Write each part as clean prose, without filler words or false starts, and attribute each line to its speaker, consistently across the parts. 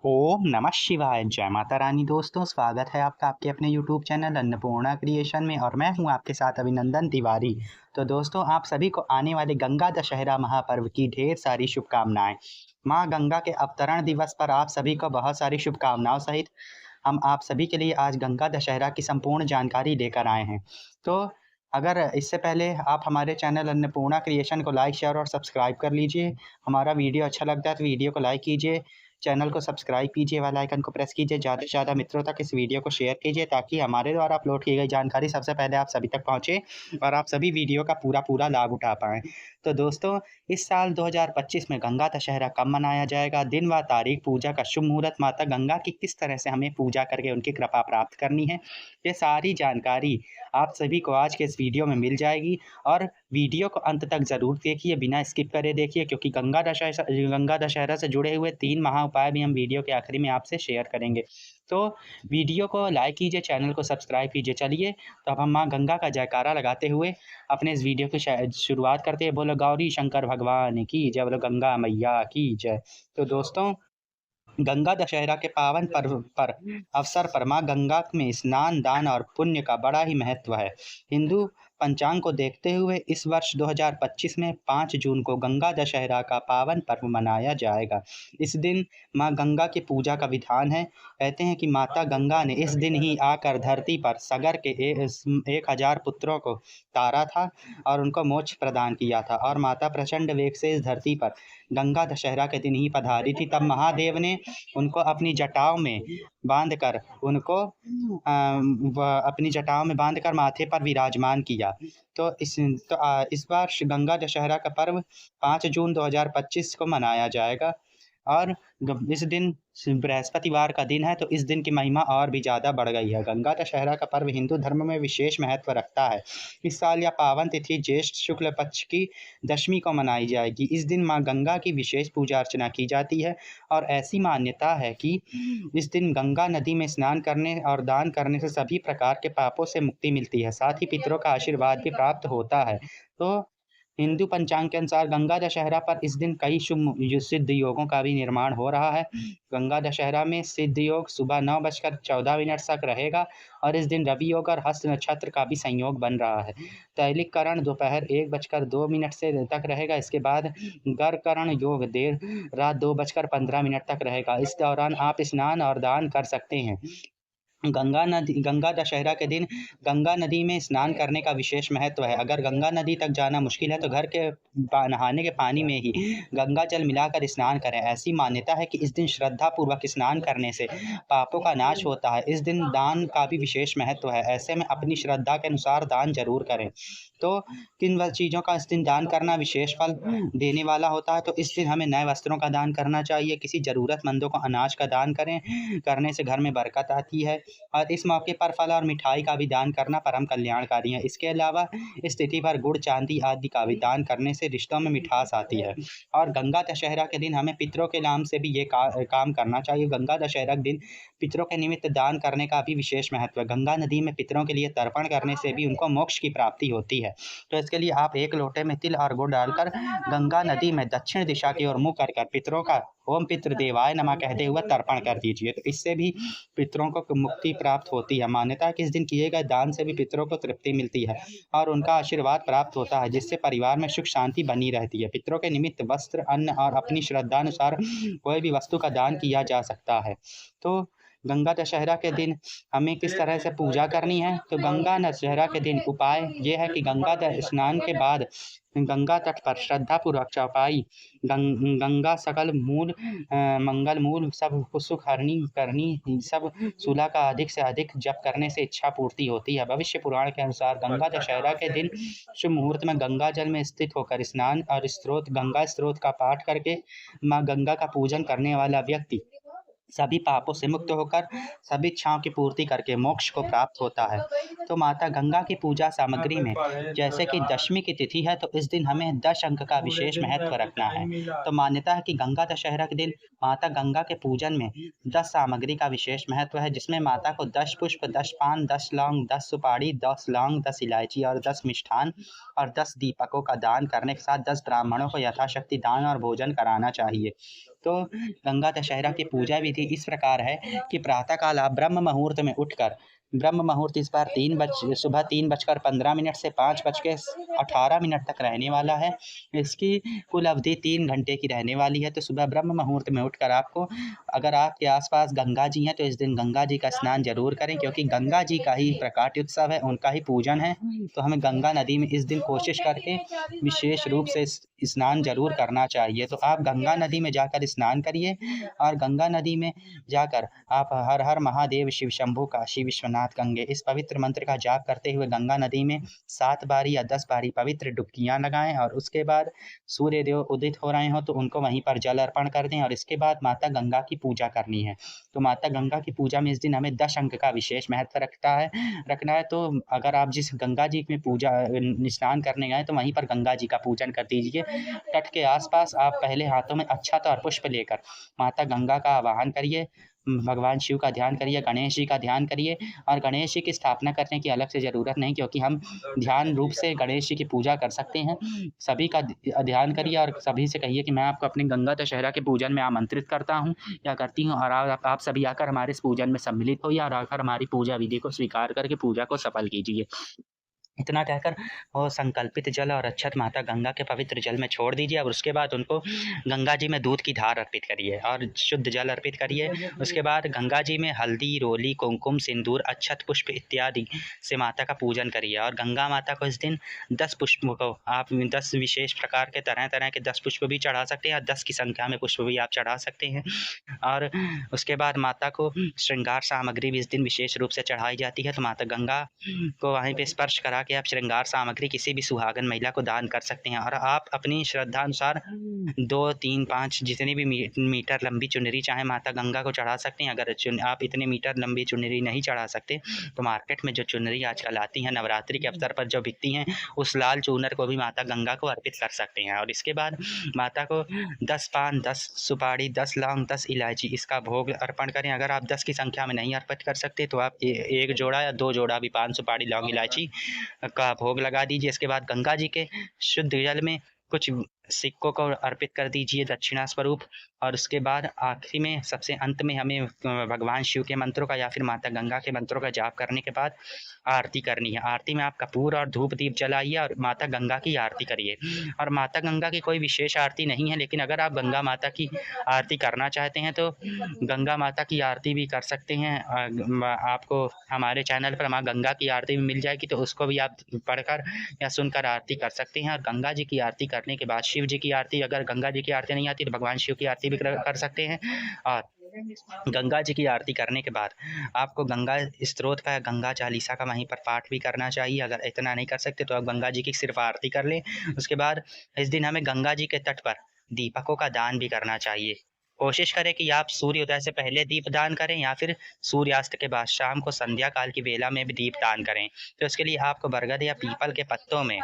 Speaker 1: ओम नमः शिवाय। जय माता रानी। दोस्तों, स्वागत है आपका आपके अपने यूट्यूब चैनल अन्नपूर्णा क्रिएशन में और मैं हूं आपके साथ अभिनंदन तिवारी। तो दोस्तों, आप सभी को आने वाले गंगा दशहरा महापर्व की ढेर सारी शुभकामनाएं। मां गंगा के अवतरण दिवस पर आप सभी को बहुत सारी शुभकामनाओं सहित हम आप सभी के लिए आज गंगा दशहरा की संपूर्ण जानकारी लेकर आए हैं। तो अगर इससे पहले आप हमारे चैनल अन्नपूर्णा क्रिएशन को लाइक शेयर और सब्सक्राइब कर लीजिए। हमारा वीडियो अच्छा लगता है तो वीडियो को लाइक कीजिए, चैनल को सब्सक्राइब कीजिए, बेल आइकन को प्रेस कीजिए, ज़्यादा से ज़्यादा मित्रों तक इस वीडियो को शेयर कीजिए ताकि हमारे द्वारा अपलोड की गई जानकारी सबसे पहले आप सभी तक पहुँचे और आप सभी वीडियो का पूरा लाभ उठा पाएँ। तो दोस्तों, इस साल 2025 में गंगा दशहरा कब मनाया जाएगा, दिन व तारीख, पूजा का शुभ मुहूर्त, माता गंगा की किस तरह से हमें पूजा करके उनकी कृपा प्राप्त करनी है, ये सारी जानकारी आप सभी को आज के इस वीडियो में मिल जाएगी। और वीडियो को अंत तक ज़रूर देखिए, बिना स्किप करे देखिए, क्योंकि गंगा दशहरा से जुड़े हुए 3 महा उपाय भी हम वीडियो के आखिरी में आपसे शेयर करेंगे। तो वीडियो को लाइक कीजिए, चैनल को सब्सक्राइब कीजिए। चलिए, तो अब हम माँ गंगा का जयकारा लगाते हुए अपने इस वीडियो की शुरुआत करते हैं। बोलो गौरी शंकर भगवान की जय, बोलो गंगा मैया की जय। तो दोस्तों, गंगा दशहरा के पावन पर्व पर अवसर पर माँ गंगा में स्नान, दान और पुण्य का बड़ा ही महत्व है। हिंदू पंचांग को देखते हुए इस वर्ष 2025 में 5 जून को गंगा दशहरा का पावन पर्व मनाया जाएगा। इस दिन माँ गंगा की पूजा का विधान है। कहते हैं कि माता गंगा ने इस दिन ही आकर धरती पर सगर के 1000 पुत्रों को तारा था और उनको मोक्ष प्रदान किया था, और माता प्रचंड वेग से इस धरती पर गंगा दशहरा के दिन ही पधारी थी। तब महादेव ने उनको अपनी जटाओं में बांधकर अपनी जटाओं में बांधकर माथे पर विराजमान किया। तो इस बार गंगा दशहरा का पर्व 5 जून 2025 को मनाया जाएगा और इस दिन बृहस्पतिवार का दिन है, तो इस दिन की महिमा और भी ज़्यादा बढ़ गई है। गंगा दशहरा का पर्व हिंदू धर्म में विशेष महत्व रखता है। इस साल यह पावन तिथि ज्येष्ठ शुक्ल पक्ष की दशमी को मनाई जाएगी। इस दिन माँ गंगा की विशेष पूजा अर्चना की जाती है और ऐसी मान्यता है कि इस दिन गंगा नदी में स्नान करने और दान करने से सभी प्रकार के पापों से मुक्ति मिलती है, साथ ही पितरों का आशीर्वाद भी प्राप्त होता है। तो हिंदू पंचांग के अनुसार गंगा दशहरा पर इस दिन कई सिद्ध योगों का भी निर्माण हो रहा है। गंगा दशहरा में सिद्ध योग सुबह 9:14 तक रहेगा और इस दिन रवि योग और हस्त नक्षत्र का भी संयोग बन रहा है। तैलिक करण दोपहर 1:02 से तक रहेगा। इसके बाद गर्करण योग देर रात 2:15 तक रहेगा। इस दौरान आप स्नान और दान कर सकते हैं। गंगा दशहरा के दिन गंगा नदी में स्नान करने का विशेष महत्व है। अगर गंगा नदी तक जाना मुश्किल है तो घर के नहाने के पानी में ही गंगा जल मिलाकर स्नान करें। ऐसी मान्यता है कि इस दिन श्रद्धापूर्वक स्नान करने से पापों का नाश होता है। इस दिन दान का भी विशेष महत्व है। ऐसे में अपनी श्रद्धा के अनुसार दान जरूर करें। तो किन चीज़ों का इस दिन दान करना विशेष फल देने वाला होता है, तो इस दिन हमें नए वस्त्रों का दान करना चाहिए। किसी ज़रूरतमंदों को अनाज का दान करें, करने से घर में बरकत आती है। और इस मौके पर फल और मिठाई का भी दान करना परम कल्याणकारी है। इसके अलावा इस तिथि पर गुड़, चांदी आदि का भी दान करने से रिश्तों में मिठास आती है। और गंगा दशहरा के दिन हमें पितरों के नाम से भी ये काम करना चाहिए। गंगा दशहरा के दिन पितरों के निमित्त दान करने का भी विशेष महत्व है। गंगा नदी में पितरों के लिए तर्पण करने से भी उनको मोक्ष की प्राप्ति होती है। तो इसके लिए आप 1 लोटे में तिल और गुड़ डालकर गंगा नदी में दक्षिण दिशा की ओर मुँह कर पितरों का ओम पितृ देवाय नमः कहते हुए तर्पण कर दीजिए। तो इससे भी पितरों को मुक्ति प्राप्त होती है। मान्यता है कि इस दिन किए गए दान से भी पितरों को तृप्ति मिलती है और उनका आशीर्वाद प्राप्त होता है, जिससे परिवार में सुख शांति बनी रहती है। पितरों के निमित्त वस्त्र, अन्न और अपनी श्रद्धानुसार कोई भी वस्तु का दान किया जा सकता है। तो गंगा दशहरा के दिन हमें किस तरह से पूजा करनी है, तो गंगा दशहरा के दिन उपाय ये है कि स्नान के बाद गंगा तट पर श्रद्धापूर्वक चौपाई गंगा सकल मूल मंगल मूल सब सुख हरणी करनी सब सूला का अधिक से अधिक जप करने से इच्छा पूर्ति होती है। भविष्य पुराण के अनुसार गंगा दशहरा के दिन शुभ मुहूर्त में गंगा जल में स्थित होकर स्नान और गंगा स्त्रोत का पाठ करके माँ गंगा का पूजन करने वाला व्यक्ति सभी पापों से मुक्त होकर सभी इच्छाओं की पूर्ति करके मोक्ष को प्राप्त होता है। तो माता गंगा की पूजा सामग्री में जैसे कि दशमी की तिथि है, तो इस दिन हमें 10 अंक का विशेष महत्व रखना है। तो मान्यता है कि गंगा दशहरा के दिन माता गंगा के पूजन में 10 सामग्री का विशेष महत्व है, जिसमें माता को 10 पुष्प, 10 पान, 10 लौंग, 10 सुपारी, 10 लौंग, 10 इलायची और 10 मिष्ठान और 10 दीपकों का दान करने के साथ 10 ब्राह्मणों को यथाशक्ति दान और भोजन कराना चाहिए। तो गंगा दशहरा की पूजा विधि इस प्रकार है कि प्रातःकाल आप ब्रह्म मुहूर्त में उठकर, ब्रह्म मुहूर्त इस बार सुबह 3:15 से 5:18 तक रहने वाला है। इसकी कुल अवधि 3 घंटे की रहने वाली है। तो सुबह ब्रह्म मुहूर्त में उठकर आपको, अगर आपके आसपास गंगा जी हैं तो इस दिन गंगा जी का स्नान जरूर करें, क्योंकि गंगा जी का ही प्रकाट्य उत्सव है, उनका ही पूजन है। तो हमें गंगा नदी में इस दिन कोशिश करके विशेष रूप से स्नान जरूर करना चाहिए। तो आप गंगा नदी में जाकर स्नान करिए और गंगा नदी में जाकर आप हर हर महादेव शिव शंभू काशी विश्वनाथ गंगे इस पवित्र मंत्र का जाप करते हुए गंगा नदी में 7 बारी या 10 बारी पवित्र डुबकियां लगाएं और उसके बाद सूर्य देव उदित हो रहे हो तो उनको वहीं पर जल अर्पण कर दें और इसके बाद माता गंगा की पूजा करनी है। तो माता गंगा की पूजा में इस दिन हमें 10 अंक का विशेष महत्व रखना है। तो अगर आप जिस गंगा जी में पूजा स्नान करने गए तो वहीं पर गंगा जी का पूजन कर दीजिए। तट के आसपास आप पहले हाथों में अक्षत और पुष्प लेकर माता गंगा का आवाहन करिए, भगवान शिव का ध्यान करिए, गणेश जी का ध्यान करिए। और गणेश जी की स्थापना करने की अलग से ज़रूरत नहीं, क्योंकि हम ध्यान रूप से गणेश जी की पूजा कर सकते हैं। सभी का ध्यान करिए और सभी से कहिए कि मैं आपको अपने गंगा दशहरा के पूजन में आमंत्रित करता हूँ या करती हूँ, और आप सभी आकर हमारे इस पूजन में सम्मिलित होइए और आकर हमारी पूजा विधि को स्वीकार करके पूजा को सफल कीजिए। इतना कहकर वो संकल्पित जल और अक्षत माता गंगा के पवित्र जल में छोड़ दीजिए और उसके बाद उनको गंगा जी में दूध की धार अर्पित करिए और शुद्ध जल अर्पित करिए। उसके बाद गंगा जी में हल्दी, रोली, कुमकुम, सिंदूर, अक्षत, पुष्प इत्यादि से माता का पूजन करिए। और गंगा माता को इस दिन 10 पुष्पों को आप 10 विशेष प्रकार के तरह तरह के 10 पुष्प भी चढ़ा सकते हैं या 10 की संख्या में पुष्प भी आप चढ़ा सकते हैं। और उसके बाद माता को श्रृंगार सामग्री भी इस दिन विशेष रूप से चढ़ाई जाती है। तो माता गंगा को वहीं पे स्पर्श करा कि आप श्रृंगार सामग्री किसी भी सुहागन महिला को दान कर सकते हैं और आप अपनी श्रद्धा अनुसार 2, 3, 5 जितनी भी मीटर लंबी चुनरी चाहे माता गंगा को चढ़ा सकते हैं। अगर आप इतने मीटर लंबी चुनरी नहीं चढ़ा सकते तो मार्केट में जो चुनरी आजकल आती हैं नवरात्रि के अवसर पर जो बिकती हैं उस लाल चूनर को भी माता गंगा को अर्पित कर सकते हैं। और इसके बाद माता को 10 पान, 10 सुपारी, 10 लौंग, 10 इलायची इसका भोग अर्पण करें। अगर आप 10 की संख्या में नहीं अर्पित कर सकते तो आप 1 जोड़ा या 2 जोड़ा भी पान, सुपारी, लौंग, इलायची का भोग लगा दीजिए। इसके बाद गंगा जी के शुद्ध जल में कुछ सिक्कों को अर्पित कर दीजिए दक्षिणा स्वरूप। और उसके बाद आखिरी में सबसे अंत में हमें भगवान शिव के मंत्रों का या फिर माता गंगा के मंत्रों का जाप करने के बाद आरती करनी है। आरती में आप कपूर और धूप दीप जलाइए और माता गंगा की आरती करिए। और माता गंगा की कोई विशेष आरती नहीं है, लेकिन अगर आप गंगा माता की आरती करना चाहते हैं तो गंगा माता की आरती भी कर सकते हैं। आपको हमारे चैनल पर माँ गंगा की आरती भी मिल जाएगी, तो उसको भी आप पढ़कर या सुनकर आरती कर सकते हैं। और गंगा जी की आरती करने के बाद शिव जी की आरती, अगर गंगा जी की आरती नहीं आती तो भगवान शिव की आरती भी कर सकते हैं। और गंगा जी की आरती करने के बाद आपको गंगा स्तोत्र का, गंगा चालीसा का वहीं पर पाठ भी करना चाहिए। अगर इतना नहीं कर सकते तो आप गंगा जी की सिर्फ आरती कर लें। उसके बाद इस दिन हमें गंगा जी के तट पर दीपकों का दान भी करना चाहिए। कोशिश करें कि आप सूर्योदय से पहले दीप दान करें या फिर सूर्यास्त के बाद शाम को संध्या काल की वेला में भी दीप दान करें। तो इसके लिए आपको बरगद या पीपल के पत्तों में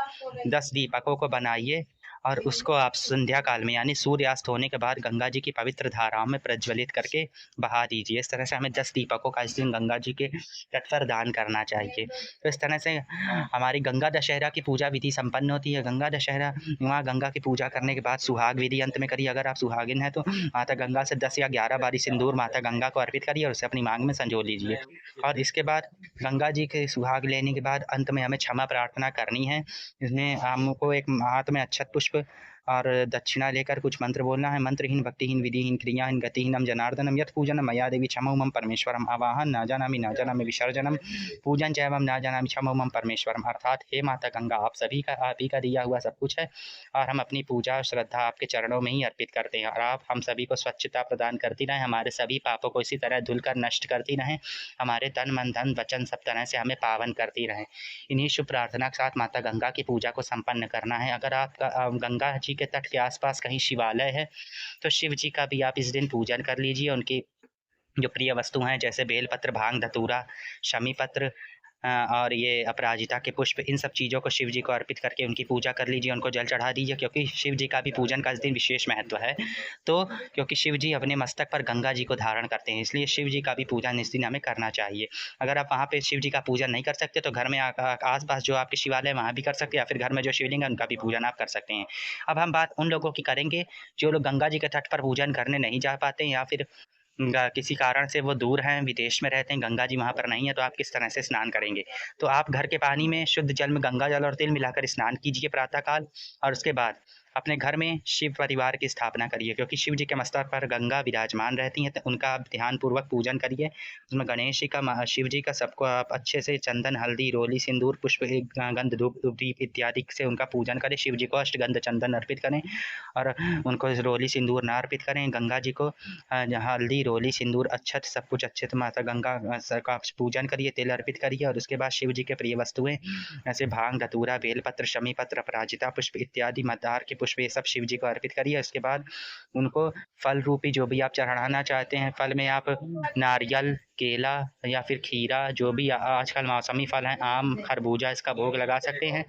Speaker 1: 10 दीपकों को बनाइए और उसको आप संध्या काल में यानी सूर्यास्त होने के बाद गंगा जी की पवित्र धाराओं में प्रज्वलित करके बहा दीजिए। इस तरह से हमें 10 दीपकों का इस दिन गंगा जी के तट पर दान करना चाहिए। तो इस तरह से हमारी गंगा दशहरा की पूजा विधि संपन्न होती है। गंगा दशहरा वहाँ गंगा की पूजा करने के बाद सुहाग विधि अंत में करिए। अगर आप सुहागिन हैं तो माता गंगा से 10 या 11 बारी सिंदूर माता गंगा को अर्पित करिए और उसे अपनी मांग में संजो लीजिए। और इसके बाद गंगा जी के सुहाग लेने के बाद अंत में हमें क्षमा प्रार्थना करनी है। इसमें हमको एक हाथ में अक्षत पुष्प और दक्षिणा लेकर कुछ मंत्र बोलना है। मंत्रहीन, भक्तिहीन, विधिहीन, क्रियाहीन, गतिहीनम जनार्दनम यत् पूजनम मया देवी क्षमो मम परमेश्वरम आवाहन न जानामि विसर्जनम पूजन चैवम न जानामि क्षमो मम परमेश्वरम। अर्थात हे माता गंगा, आप सभी का, आप ही का दिया हुआ सब कुछ है और हम अपनी पूजा और श्रद्धा आपके चरणों में ही अर्पित करते हैं। और आप हम सभी को स्वच्छता प्रदान करती रहें, हमारे सभी पापों को इसी तरह धुलकर नष्ट करती रहें, हमारे तन मन धन वचन सब तरह से हमें पावन करती रहें। इन्हीं शुभ प्रार्थना के साथ माता गंगा की पूजा को संपन्न करना है। अगर आपका गंगा जी के तट के आसपास कहीं शिवालय है तो शिव जी का भी आप इस दिन पूजन कर लीजिए। उनकी जो प्रिय वस्तु हैं जैसे बेलपत्र, भांग, धतूरा, शमी पत्र, और ये अपराजिता के पुष्प, इन सब चीज़ों को शिव जी को अर्पित करके उनकी पूजा कर लीजिए, उनको जल चढ़ा दीजिए, क्योंकि शिव जी का भी पूजन का इस दिन विशेष महत्व है। तो क्योंकि शिव जी अपने मस्तक पर गंगा जी को धारण करते हैं, इसलिए शिव जी का भी पूजन इस दिन हमें करना चाहिए। अगर आप वहाँ पे शिव जी का पूजन नहीं कर सकते तो घर में आस पास जो आपके शिवालय है वहाँ भी कर सकते हैं, या फिर घर में जो शिवलिंग है उनका भी पूजन आप कर सकते हैं। अब हम बात उन लोगों की करेंगे जो लोग गंगा जी के तट पर पूजन करने नहीं जा पाते, या फिर किसी कारण से वो दूर हैं, विदेश में रहते हैं, गंगा जी वहाँ पर नहीं है, तो आप किस तरह से स्नान करेंगे। तो आप घर के पानी में शुद्ध जल में गंगा जल और तिल मिलाकर स्नान कीजिए प्रातःकाल, और उसके बाद अपने घर में शिव परिवार की स्थापना करिए, क्योंकि शिव जी के मस्तक पर गंगा विराजमान रहती हैं, तो उनका आप ध्यानपूर्वक पूजन करिए। उसमें गणेश जी का, शिव जी का सबको आप अच्छे से चंदन, हल्दी, रोली, सिंदूर, पुष्प, गंध, धूप, दीप इत्यादि से उनका पूजन करें। शिव जी को अष्टगंध चंदन अर्पित करें, और उनको रोली सिंदूर ना अर्पित करें। गंगा जी को हल्दी, रोली, सिंदूर, अक्षत सब कुछ अच्छे से माता गंगा का पूजन करिए, तिल अर्पित करिए, और उसके बाद शिव जी के प्रिय वस्तुएं ऐसे भांग, धतूरा, बेलपत्र, शमी पत्र, अपराजिता पुष्प इत्यादि मंदार के पुष्प, ये सब शिव जी को अर्पित करिए। उसके बाद उनको फल रूपी जो भी आप चढ़ाना चाहते हैं, फल में आप नारियल, केला या फिर खीरा, जो भी आजकल मौसमी फल हैं, आम, खरबूजा, इसका भोग लगा सकते हैं।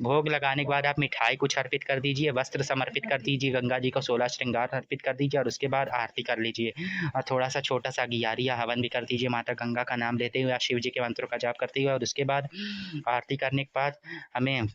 Speaker 1: भोग लगाने के बाद आप मिठाई कुछ अर्पित कर दीजिए, वस्त्र समर्पित कर दीजिए, गंगा जी को 16 श्रृंगार अर्पित कर दीजिए, और उसके बाद आरती कर लीजिए, और थोड़ा सा छोटा सा घियारी या हवन भी कर दीजिए माता गंगा का नाम लेते हुए या शिव जी के मंत्रों का जाप करते हुए। और उसके बाद आरती करने के बाद हमें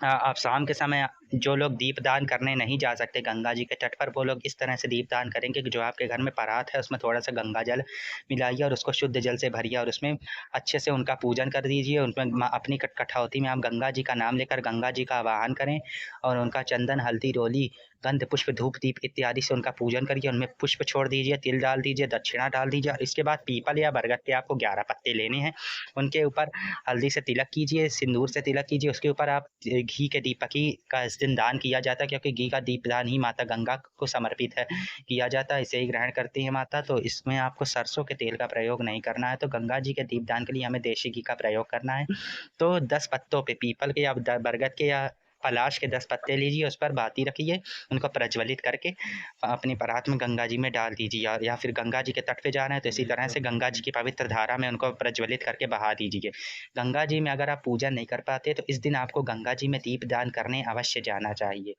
Speaker 1: आप शाम के समय जो लोग दीपदान करने नहीं जा सकते गंगा जी के तट पर, वो लोग इस तरह से दीपदान करेंगे कि जो आपके घर में परात है उसमें थोड़ा सा गंगा जल मिलाइए और उसको शुद्ध जल से भरिए, और उसमें अच्छे से उनका पूजन कर दीजिए। उसमें अपनी कठौती में आप गंगा जी का नाम लेकर गंगा जी का आवाहन करें, और उनका चंदन, हल्दी, रोली, गंध, पुष्प, धूप, दीप इत्यादि से उनका पूजन करिए। उनमें पुष्प छोड़ दीजिए, तिल डाल दीजिए, दक्षिणा डाल दीजिए, और इसके बाद पीपल या बरगद के आपको 11 पत्ते लेने हैं, उनके ऊपर हल्दी से तिलक कीजिए, सिंदूर से तिलक कीजिए, उसके ऊपर आप घी के दीपक ही का इस दिन दान किया जाता है, क्योंकि घी का दीपदान ही माता गंगा को समर्पित है, किया जाता है, इसे ही ग्रहण करती है माता। तो इसमें आपको सरसों के तेल का प्रयोग नहीं करना है, तो गंगा जी के दीपदान के लिए हमें देशी घी का प्रयोग करना है। तो 10 पत्तों पे, पीपल के या बरगद के या पलाश के 10 पत्ते लीजिए, उस पर बाती रखिए, उनको प्रज्वलित करके अपनी परात में गंगा जी में डाल दीजिए, या फिर गंगा जी के तट पे जा रहे हैं तो इसी तरह से गंगा जी की पवित्र धारा में उनको प्रज्वलित करके बहा दीजिए। गंगा जी में अगर आप पूजा नहीं कर पाते तो इस दिन आपको गंगा जी में दीपदान करने अवश्य जाना चाहिए।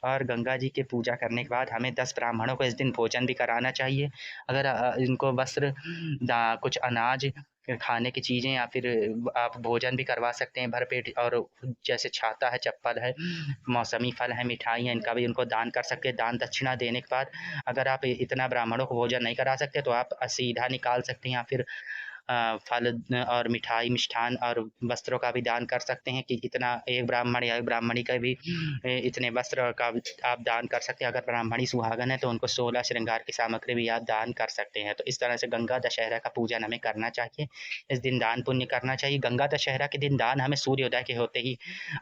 Speaker 1: और गंगा जी की पूजा करने के बाद हमें 10 ब्राह्मणों को इस दिन भोजन भी कराना चाहिए। अगर इनको वस्त्र, कुछ अनाज, खाने की चीज़ें, या फिर आप भोजन भी करवा सकते हैं भरपेट, और जैसे छाता है, चप्पल है, मौसमी फल है, मिठाई है, इनका भी उनको दान कर सकते हैं। दान दक्षिणा देने के बाद अगर आप इतना ब्राह्मणों को भोजन नहीं करा सकते तो आप सीधा निकाल सकते हैं, या फिर फल और मिठाई, मिष्ठान और वस्त्रों का भी दान कर सकते हैं, कि इतना एक ब्राह्मण या एक ब्राह्मणी का भी इतने वस्त्र का आप दान कर सकते हैं। अगर ब्राह्मणी सुहागन है तो उनको 16 श्रृंगार की सामग्री भी आप दान कर सकते हैं। तो इस तरह से गंगा दशहरा का पूजन हमें करना चाहिए, इस दिन दान पुण्य करना चाहिए। गंगा दशहरा के दिन दान हमें सूर्योदय के होते ही,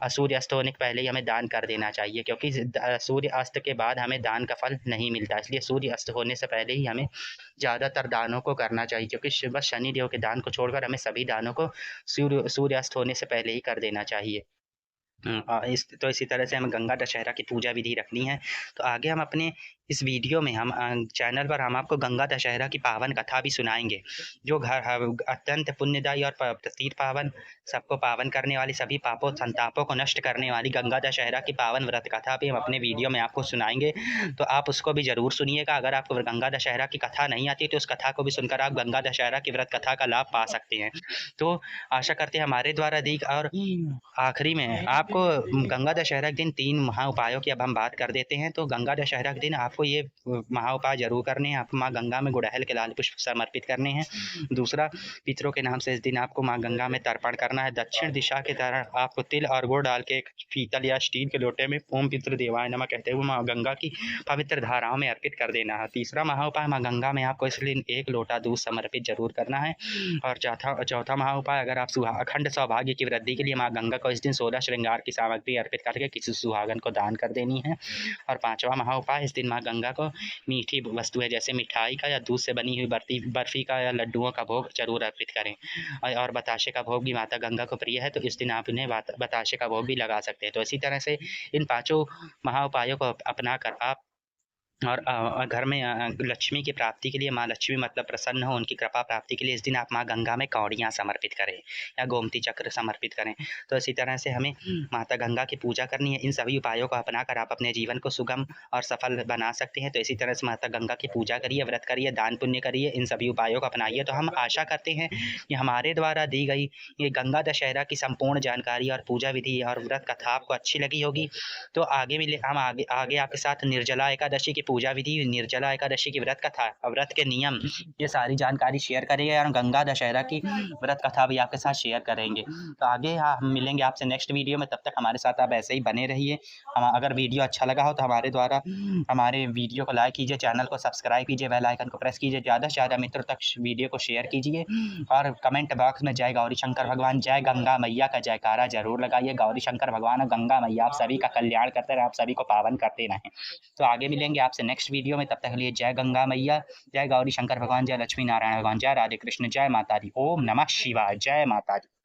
Speaker 1: सूर्य अस्त होने के पहले ही हमें दान कर देना चाहिए, क्योंकि सूर्य अस्त के बाद हमें दान का फल नहीं मिलता, इसलिए सूर्य अस्त होने से पहले ही हमें ज़्यादातर दानों को करना चाहिए, क्योंकि बस शनिदेव के दान को छोड़कर हमें सभी दानों को सूर्यास्त होने से पहले ही कर देना चाहिए। इसी तरह से हमें गंगा दशहरा की पूजा विधि रखनी है। तो आगे हम अपने इस वीडियो में हम चैनल पर हम आपको गंगा दशहरा की पावन कथा भी सुनाएँगे, जो अत्यंत पुण्यदायी और तीर्थ पावन, सबको पावन करने वाली, सभी पापों संतापों को नष्ट करने वाली गंगा दशहरा की पावन व्रत कथा भी हम अपने वीडियो में आपको सुनाएँगे। तो आप उसको भी ज़रूर सुनिएगा। अगर आपको गंगा दशहरा की कथा नहीं आती तो उस कथा को भी सुनकर आप गंगा दशहरा की व्रत कथा का लाभ पा सकते हैं। तो आशा करते हैं हमारे द्वारा दी, और आखिरी में आपको गंगा दशहरा के दिन 3 महा उपायों की अब हम बात कर देते हैं। तो गंगा दशहरा के दिन आपको ये महा उपाय ज़रूर करने हैं। आपको माँ गंगा में गुड़हल के लाल पुष्प समर्पित करने हैं। दूसरा, पितरों के नाम से इस दिन आपको माँ गंगा में तर्पण करना है। दक्षिण दिशा की तरफ आपको तिल और गुड़ डाल के एक पीतल या स्टील के लोटे में ओम पितृ देवाय नमः कहते हुए माँ गंगा की पवित्र धाराओं में अर्पित कर देना है। तीसरा महा उपाय, माँ गंगा में आपको इस दिन 1 लोटा दूध समर्पित जरूर करना है। और चौथा महा उपाय, अगर आप अखंड सौभाग्य की वृद्धि के लिए माँ गंगा को इस दिन 16 श्रृंगार की सामग्री अर्पित करके किसी सुहागन को दान कर देनी है। और पांचवा महा उपाय, इस दिन माँ गंगा को मीठी वस्तुएं जैसे मिठाई का या दूध से बनी हुई बर्फी का या लड्डुओं का भोग जरूर अर्पित करें। और बताशे का भोग भी माता गंगा को प्रिय है, तो इस दिन आप उन्हें बताशे का भोग भी लगा सकते हैं। तो इसी तरह से इन 5 महा उपायों को अपना कर आप और घर में लक्ष्मी की प्राप्ति के लिए, माँ लक्ष्मी मतलब प्रसन्न हो, उनकी कृपा प्राप्ति के लिए इस दिन आप माँ गंगा में कौड़ियाँ समर्पित करें या गोमती चक्र समर्पित करें। तो इसी तरह से हमें माता गंगा की पूजा करनी है। इन सभी उपायों को अपनाकर आप अपने जीवन को सुगम और सफल बना सकते हैं। तो इसी तरह से माता गंगा की पूजा करिए, व्रत करिए, दान पुण्य करिए, इन सभी उपायों को अपनाइए। तो हम आशा करते हैं कि हमारे द्वारा दी गई ये गंगा दशहरा की संपूर्ण जानकारी और पूजा विधि और व्रत कथा आपको अच्छी लगी होगी। तो हम आगे आपके साथ निर्जला एकादशी की पूजा विधि, निर्जला एकादशी की व्रत कथा, व्रत के नियम, ये सारी जानकारी शेयर करेंगे और गंगा दशहरा की व्रत कथा भी आपके साथ शेयर करेंगे। तो आगे हम मिलेंगे आपसे नेक्स्ट वीडियो में। तब तक हमारे साथ आप ऐसे ही बने रहिए। हम अगर वीडियो अच्छा लगा हो तो हमारे वीडियो को लाइक कीजिए, चैनल को सब्सक्राइब कीजिए, बेल आइकन को प्रेस कीजिए, ज़्यादा से ज़्यादा मित्रों तक वीडियो को शेयर कीजिए और कमेंट बॉक्स में जय गौरी शंकर भगवान, जय गंगा मैया का जयकारा जरूर लगाइए। गौरी शंकर भगवान और गंगा मैया आप सभी का कल्याण करते रहें, आप सभी को पावन करते रहें। तो आगे मिलेंगे आपसे नेक्स्ट वीडियो में। तब तक के लिए जय गंगा मैया, जय गौरी शंकर भगवान, जय लक्ष्मी नारायण भगवान, जय राधे कृष्ण, जय माता दी, ओम नमः शिवाय, जय माता दी।